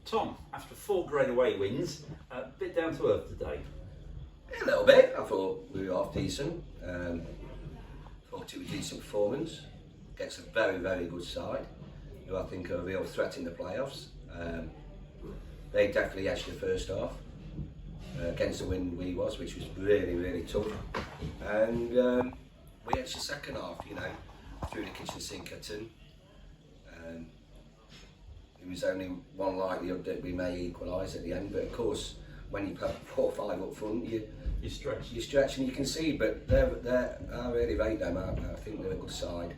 Tom, after 4 great away wins, a bit down to earth today. A little bit. I thought we were off decent. Thought it was a decent performance against a very, very good side, who I think are a real threat in the playoffs. They definitely edged the first half against the win we was, which was really, really tough. And we edged the second half, you know, through the kitchen sink at Carlton. It was only one likelihood that we may equalise at the end, but of course, when you put 4 or 5 up front, you stretch and you can see. But I really rate them. I think they're a good side,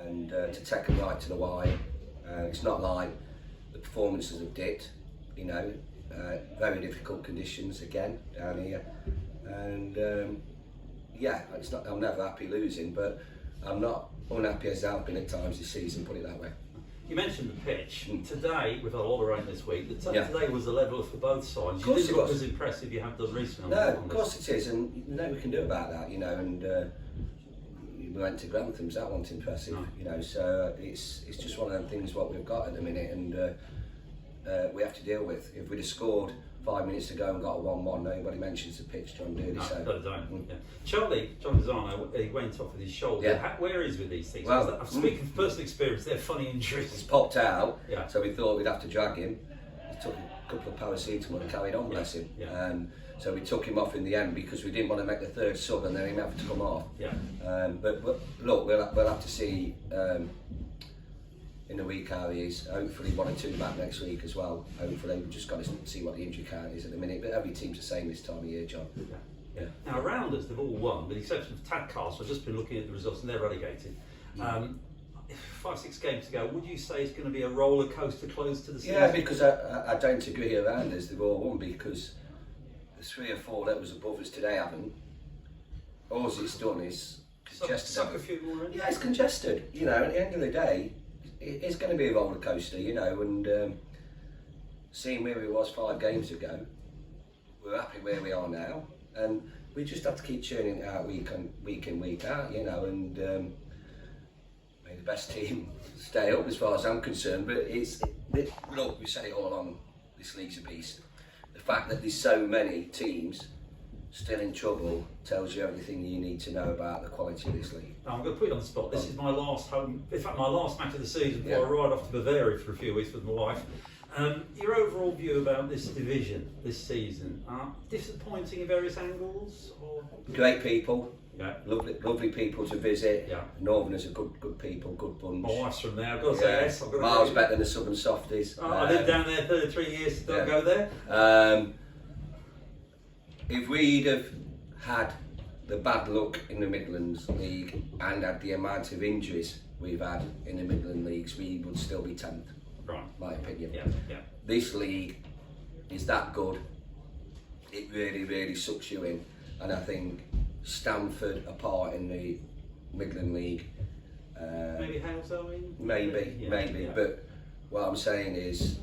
and to take them right to the wire. It's not like the performances have dipped, you know. Very difficult conditions again down here, and yeah, it's not. I'm never happy losing, but I'm not unhappy as I've been at times this season. Put it that way. You mentioned the pitch. Today, we've had a lot of rain this week. Today was the level for both sides. You didn't look as impressive you have done recently. No, of course it is, and you know we can do about that, you know. And we went to Granthams, that wasn't impressive, you know. So it's just one of them things what we've got at the minute, and we have to deal with. If we'd have scored 5 minutes ago and got a 1-1, nobody mentions the pitch, John Dooley. No, don't. Yeah. Charlie, John Mazzano, he went off with his shoulder. Yeah. Where is with these things? Well, I'm speaking from personal experience, they're funny injuries. He's popped out, yeah. So we thought we'd have to drag him. He took a couple of paracetamol and carried on, bless him. Yeah. So we took him off in the end because we didn't want to make the third sub and then him have to come off. Yeah. But look, we'll have to see in the week how he is. Hopefully 1 or 2 back next week as well. Hopefully we've just got to see what the injury count is at the minute. But every team's the same this time of year, John. Yeah. Now around us, they've all won, with the exception of Tadcastle. I've just been looking at the results and they're relegated. 5-6 games to go. Would you say it's going to be a roller coaster close to the season? Yeah, because I don't agree around us. They've all won because the 3 or 4 that was above us today haven't. All it's done is congested. Suck a few more in. Yeah, it's congested. You know, at the end of the day, it's going to be a roller coaster. You know, and seeing where we was 5 games ago, we're happy where we are now, and we just have to keep churning it out week in, week out. You know, and may the best team stay up as far as I'm concerned. But look, we said it all along. This league's a beast. The fact that there's so many teams still in trouble tells you everything you need to know about the quality of this league. Now, I'm going to put you on the spot. This is my last home, in fact, my last match of the season before I ride off to Bavaria for a few weeks with my wife. Your overall view about this division this season, disappointing in various angles? Or? Great people, yeah. lovely people to visit. Yeah. Northerners are good people, good bunch. My wife's from there, I've got to say yes. Miles better than the Southern Softies. I lived down there 33 years, don't go there. If we'd have had the bad luck in the Midlands League and had the amount of injuries we've had in the Midland Leagues, we would still be 10th, right. My opinion. Yeah. This league is that good, it really, really sucks you in, and I think Stamford apart in the Midland League. Maybe Halesoe? Maybe, but what I'm saying is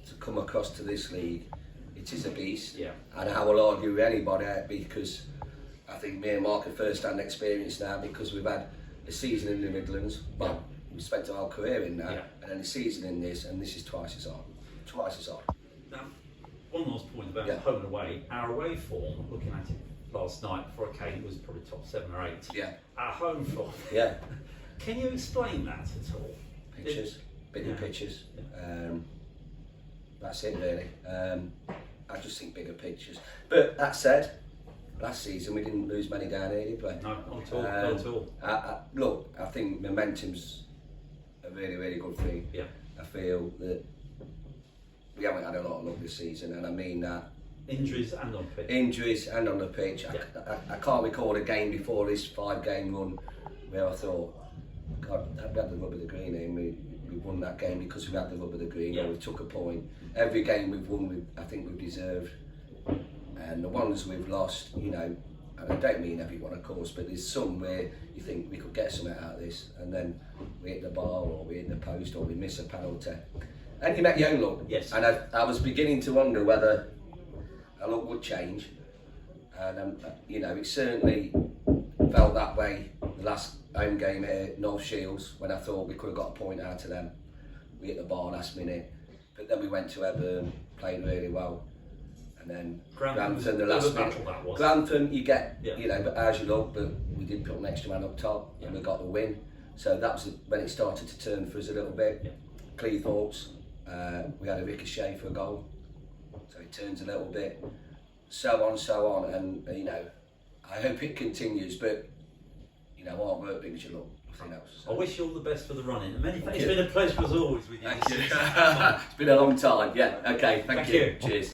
to come across to this league, it is a beast, and I will argue with anybody because I think me and Mark have first-hand experience now because we've had a season in the Midlands, well, we spent our career in that, and then a season in this, and this is twice as hard. Now, one last point about home and away. Our away form, looking at it last night before I came, was probably top 7 or 8. Yeah. Our home form. Yeah. Can you explain that at all? Pictures, bigger pictures. That's it really. I just think bigger pictures. But that said, last season we didn't lose many down here, did we? No, not at all. Look, I think momentum's a really, really good thing. Yeah. I feel that we haven't had a lot of luck this season, and I mean that. Injuries and on pitch. Injuries and on the pitch. Yeah. I can't recall a game before this 5-game run where I thought, God, we had the rub of the green in. We won that game because we had the rub of the green, or we took a point. Every game we've won, I think we've deserved. And the ones we've lost, you know, and I don't mean everyone, of course, but there's some where you think we could get something out of this, and then we hit the bar, or we hit the post, or we miss a penalty. And you make your own luck. Yes. And I was beginning to wonder whether our luck would change. And, you know, it certainly felt that way the last home game here, North Shields, when I thought we could have got a point out of them. We hit the bar last minute. But then we went to Everton, played really well. And then Grantham, the last battle minute. that was. Grantham, you get, Yeah. you know, but as you look, but we did put an extra man up top and we got the win. So that was when it started to turn for us a little bit. Yeah. Cleethorpes, we had a ricochet for a goal. So it turns a little bit. So on, and you know, I hope it continues, but you know, hard work brings you luck, nothing else. I wish you all the best for the running. And many thanks. It's been a pleasure as always with you. Thank you. It's been a long time. Yeah. Okay. Thank you. You. Cheers.